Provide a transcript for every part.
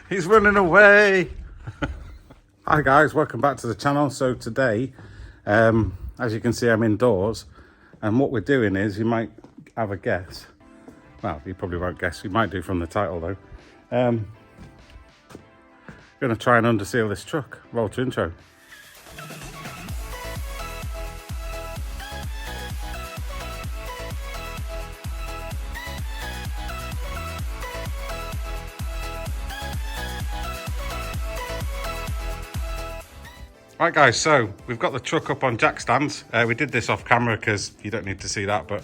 He's running away. Hi guys, welcome back to the channel. So today, as you can see, I'm indoors, and what we're doing is, you might have a guess. Well, you probably won't guess. You might do from the title though. Going to try and underseal this truck. Roll to intro. Right guys, so we've got the truck up on jack stands. We did this off camera because you don't need to see that, but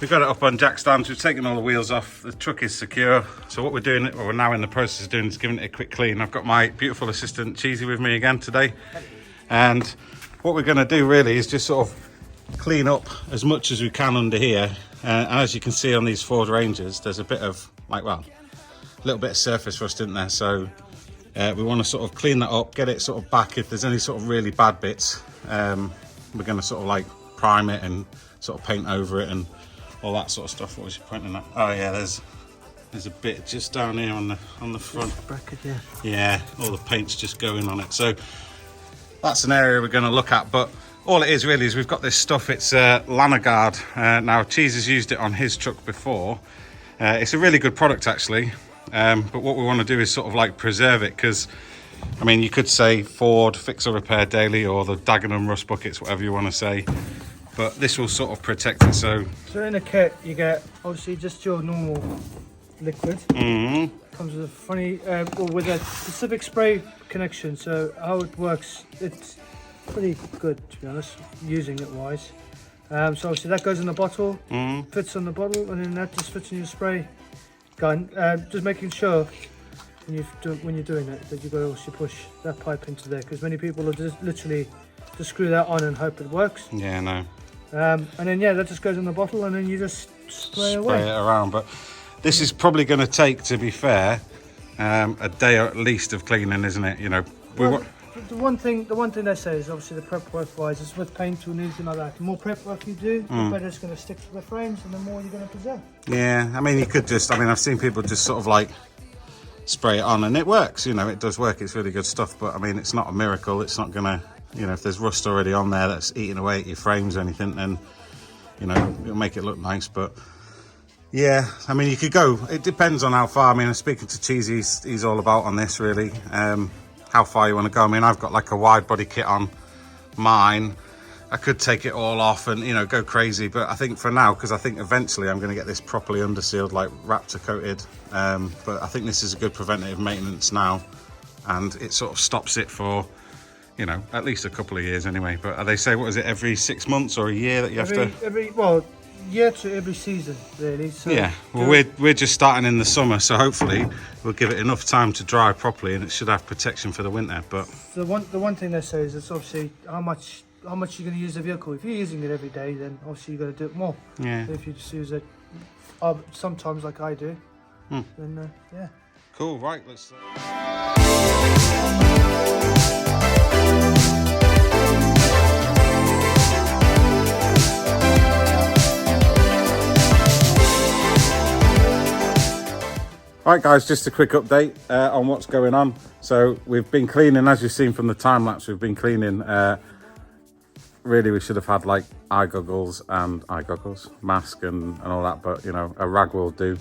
we've got it up on jack stands. We've taken all the wheels off. The truck is secure. So what we're doing, what we're now in the process of doing, is giving it a quick clean. I've got my beautiful assistant Cheesy with me again today. And what we're gonna do really is just sort of clean up as much as we can under here. And as you can see on these Ford Rangers, there's a bit of like, well, a little bit of surface rust in there. So we want to sort of clean that up, get it sort of back. If there's any sort of really bad bits, we're going to sort of like prime it and sort of paint over it and all that sort of stuff. What was you pointing at? Oh yeah, there's a bit just down here on the front bracket. Yeah, all the paint's just going on it. So that's an area we're going to look at. But all it is really is we've got this stuff. It's Lanoguard. Now Cheese has used it on his truck before. It's a really good product actually. But what we want to do is sort of like preserve it, because I mean, you could say Ford fix or repair daily, or the Dagenham rust buckets, whatever you want to say, but this will sort of protect it. So in the kit you get obviously just your normal liquid. Comes with a funny or with a specific spray connection. So how it works, it's pretty good to be honest, using it wise. So obviously that goes in the bottle, fits on the bottle, and then that just fits in your spray gun. Just making sure when you're doing it that you've got to also push that pipe into there, because many people will just literally just screw that on and hope it works. Yeah, no. And then yeah, that just goes in the bottle, and then you just spray away. Spray it around. But this is probably going to take, to be fair, a day at least of cleaning, isn't it? You know, the one thing they say is obviously the prep work wise is with paint or anything like that. The more prep work you do, the better it's going to stick to the frames, and the more you're going to preserve. Yeah, I mean, you could just, I mean, I've seen people just sort of like spray it on and it works, you know, it does work. It's really good stuff, but I mean, it's not a miracle. It's not going to, you know, if there's rust already on there that's eating away at your frames or anything, then, you know, it'll make it look nice. But yeah, I mean, you could go, it depends on how far. I mean, I'm speaking to Cheesy, he's all about on this really. How far you want to go. I mean, I've got like a wide body kit on mine. I could take it all off and, you know, go crazy, but I think for now, because I think eventually I'm going to get this properly undersealed, like Raptor coated, but I think this is a good preventative maintenance now, and it sort of stops it for, you know, at least a couple of years anyway. But they say, what is it, every 6 months or a year that you have to? Well, year to every season really. So yeah, well, we're just starting in the summer, so hopefully we'll give it enough time to dry properly, and it should have protection for the winter. But the one thing they say is it's obviously how much you're going to use the vehicle. If you're using it every day, then obviously you've got to do it more. Yeah. If you just use it sometimes like I do, then yeah. Cool, right, let's Right guys, just a quick update on what's going on. So we've been cleaning, as you've seen from the time lapse, we've been cleaning. Really, we should have had like eye goggles, mask and all that, but you know, a rag will do.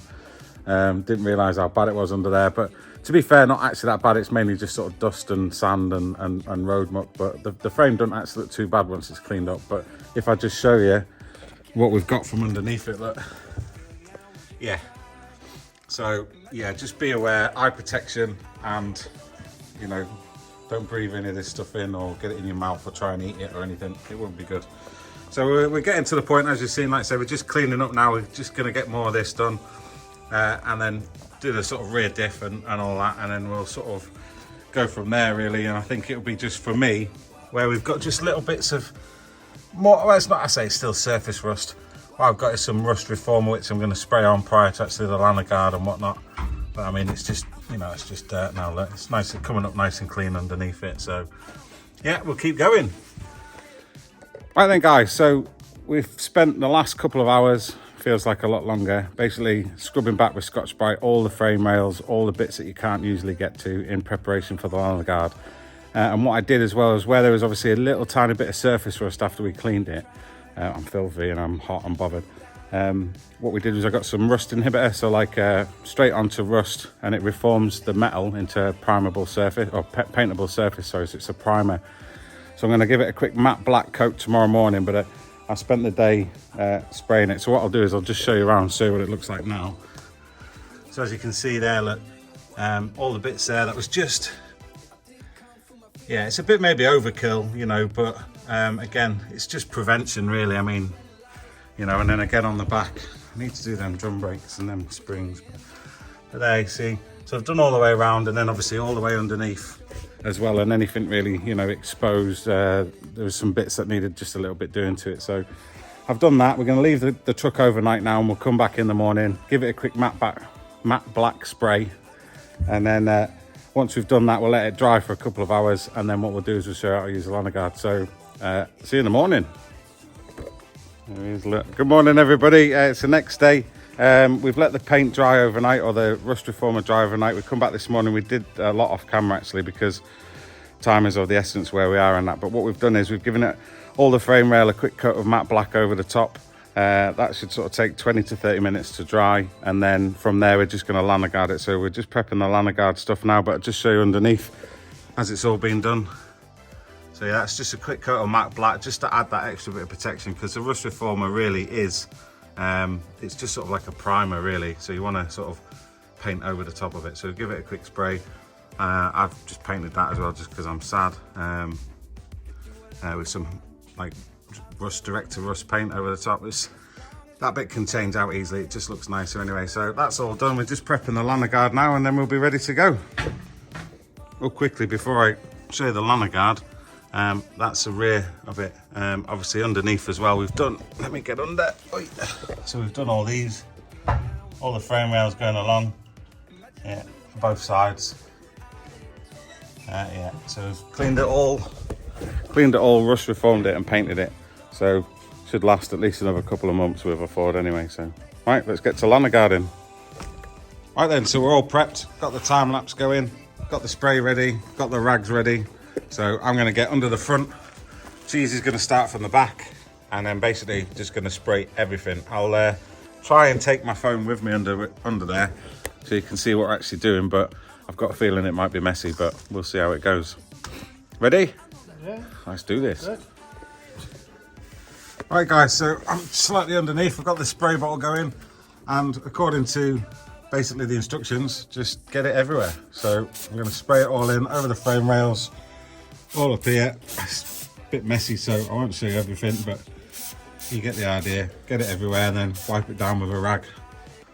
Didn't realise how bad it was under there, but to be fair, not actually that bad. It's mainly just sort of dust and sand and road muck, but the frame doesn't actually look too bad once it's cleaned up. But if I just show you what we've got from underneath it, look. Yeah. So yeah, just be aware, eye protection, and you know, don't breathe any of this stuff in or get it in your mouth or try and eat it or anything. It won't be good. So we're getting to the point, as you've seen, like I say, we're just cleaning up now. We're just going to get more of this done, and then do the sort of rear diff and all that, and then we'll sort of go from there really. And I think it'll be just for me, where we've got just little bits of more, well, it's not, I say it's still surface rust. What I've got is some rust reformer, which I'm going to spray on prior to actually the Lanoguard and whatnot. But I mean, it's just, you know, it's just dirt now. Look, it's nice, it's coming up nice and clean underneath it. So yeah, we'll keep going. Right then guys, so we've spent the last couple of hours feels like a lot longer. Basically scrubbing back with Scotch-Brite all the frame rails, all the bits that you can't usually get to in preparation for the Lanoguard. And what I did as well is where there was obviously a little tiny bit of surface rust after we cleaned it. I'm filthy and I'm hot and bothered. What we did was I got some rust inhibitor, so like straight onto rust, and it reforms the metal into a primable surface, or paintable surface, sorry, so it's a primer. So I'm going to give it a quick matte black coat tomorrow morning, but I spent the day spraying it. So what I'll do is I'll just show you around, show you what it looks like now. So as you can see there, look, all the bits there, that was just, yeah, it's a bit maybe overkill, you know, but again, it's just prevention really. I mean, you know, and then again on the back, I need to do them drum brakes and them springs. But there you see, so I've done all the way around, and then obviously all the way underneath as well, and anything really, you know, exposed. There was some bits that needed just a little bit doing to it. So I've done that. We're going to leave the truck overnight now, and we'll come back in the morning, give it a quick matte black spray, and then once we've done that, we'll let it dry for a couple of hours, and then what we'll do is we'll show you how to use the Lanoguard. So see you in the morning. Good morning, everybody. It's the next day. We've let the paint dry overnight, or the rust reformer dry overnight. We come back this morning. We did a lot off camera actually, because time is of the essence where we are and that. But what we've done is we've given it all the frame rail a quick coat of matte black over the top. That should sort of take 20 to 30 minutes to dry, and then from there we're just going to Lanoguard it. So we're just prepping the Lanoguard stuff now, but I'll just show you underneath as it's all been done. So yeah, it's just a quick coat of matte black just to add that extra bit of protection, because the rust reformer really is, it's just sort of like a primer really. So you want to sort of paint over the top of it. So give it a quick spray. I've just painted that as well just because I'm sad, with some like rust, direct to rust paint over the top. That bit can change out easily, it just looks nicer anyway. So that's all done. We're just prepping the Lanoguard now, and then we'll be ready to go. Oh, quickly before I show you the Lanoguard, that's the rear of it. Obviously underneath as well, we've done, let me get under. So we've done all these, all the frame rails going along, yeah, both sides. Yeah, so we've cleaned it all, rust reformed it and painted it. So should last at least another couple of months with a Ford anyway. So right, let's get to Lanoguarding. Right then, so we're all prepped, got the time lapse going, got the spray ready, got the rags ready. So I'm going to get under the front. Cheese is going to start from the back, and then basically just going to spray everything. I'll try and take my phone with me under there so you can see what we're actually doing, but I've got a feeling it might be messy, but we'll see how it goes. Ready? Yeah. Let's do this. Good. Right guys, so I'm slightly underneath. I've got the spray bottle going, and according to basically the instructions, just get it everywhere. So I'm going to spray it all in over the frame rails, all up here. It's a bit messy, so I won't show you everything, but you get the idea. Get it everywhere and then wipe it down with a rag.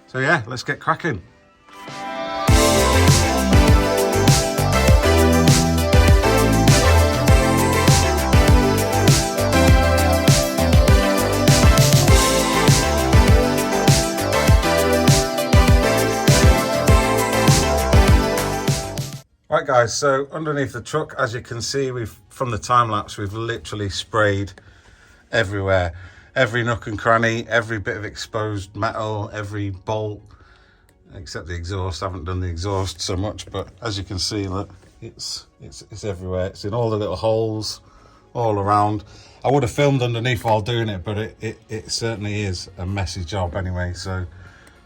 So yeah, let's get cracking. Right guys, so underneath the truck, as you can see, from the time lapse, we've literally sprayed everywhere. Every nook and cranny, every bit of exposed metal, every bolt, except the exhaust. I haven't done the exhaust so much, but as you can see, look, it's everywhere. It's in all the little holes, all around. I would have filmed underneath while doing it, but it certainly is a messy job anyway. So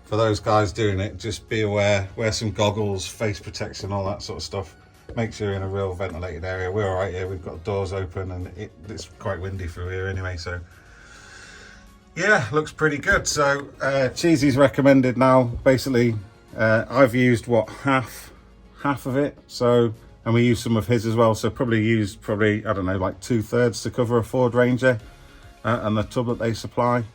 for those guys doing it, just be aware, wear some goggles, face protection, all that sort of stuff. Make sure you're in a real ventilated area. We're all right here, we've got doors open, and it's quite windy through here anyway, so yeah, looks pretty good. So Cheesy's recommended now, basically, I've used what, half of it, so, and we used some of his as well, so probably I don't know, like 2/3 to cover a Ford Ranger and the tub that they supply.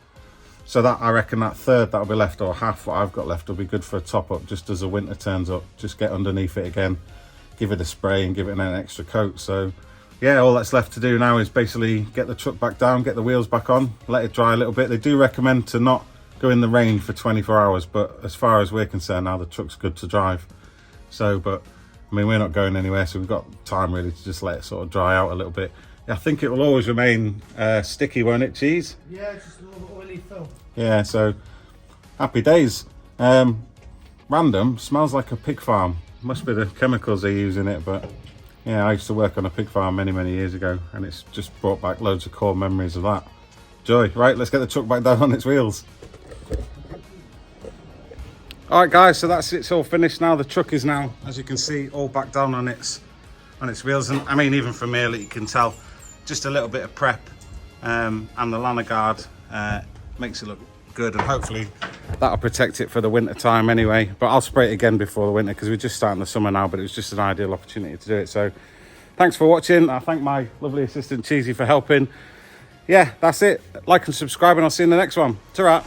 So that, I reckon that third that'll be left, or half what I've got left, will be good for a top up just as the winter turns up. Just get underneath it again, give it a spray and give it an extra coat. So yeah, all that's left to do now is basically get the truck back down, get the wheels back on, let it dry a little bit. They do recommend to not go in the rain for 24 hours, but as far as we're concerned now, the truck's good to drive. So, but I mean, we're not going anywhere, so we've got time really to just let it sort of dry out a little bit. I think it will always remain sticky, won't it, Cheese? Yeah, it's just a little oily film. Yeah, so happy days. Random, smells like a pig farm. Must be the chemicals they use in it, but yeah, I used to work on a pig farm many years ago, and it's just brought back loads of core memories of that. Joy, right, let's get the truck back down on its wheels. All right, guys, so that's it's all finished now. The truck is now, as you can see, all back down on its wheels. And I mean, even from here, you can tell just a little bit of prep, and the Lanoguard makes it look good, and hopefully that'll protect it for the winter time anyway. But I'll spray it again before the winter because we're just starting the summer now, but it was just an ideal opportunity to do it. So thanks for watching. I thank my lovely assistant Cheesy for helping. Yeah, that's it. Like and subscribe, and I'll see you in the next one. Ta-ra.